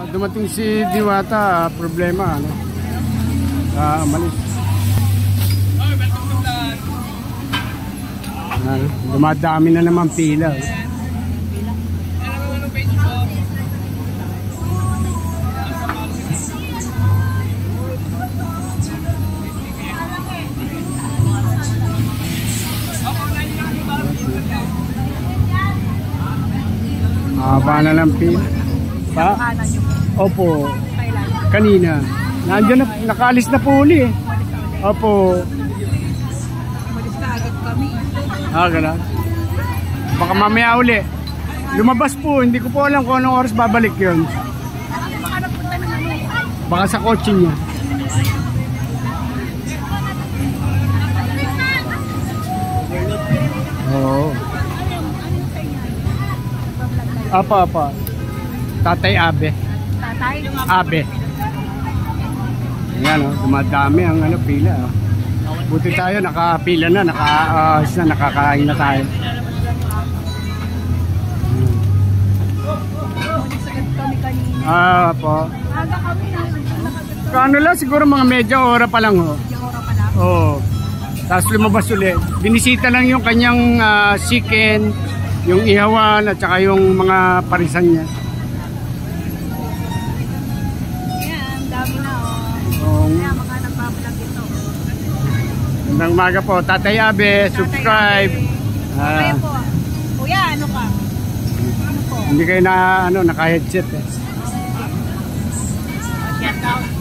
Dumating si Diwata, problema, ano? Malis. Dumadami na naman pila. Haba na ng pila. Pa? Opo. Kanina. Nandiyan na, nakaalis na po uli eh. Opo. Umalis na agad kami. Gano'n. Baka mamaya uli. Lumabas po, hindi ko po alam kung anong oras babalik yun. Baka sa kotse niya. Oo. Apa. Tatay Abe. Tatay? Abe. Ayan o, dumadami ang pila. Buti tayo, nakapila na, nakakain na tayo. Po. Kano lang, siguro mga medya ora pa lang ho. Oo. Tapos lumabas ulit. Binisita lang yung kanyang chicken, yung ihawan at saka yung mga parisan niya. Ayan, dami na oh. Kaya mga nagpapalag ito. Magandang umaga po. Tatay Abe, subscribe. Okay po. Kuya, ano ka? Ano po? Hindi kayo naka-headset eh. Shout out.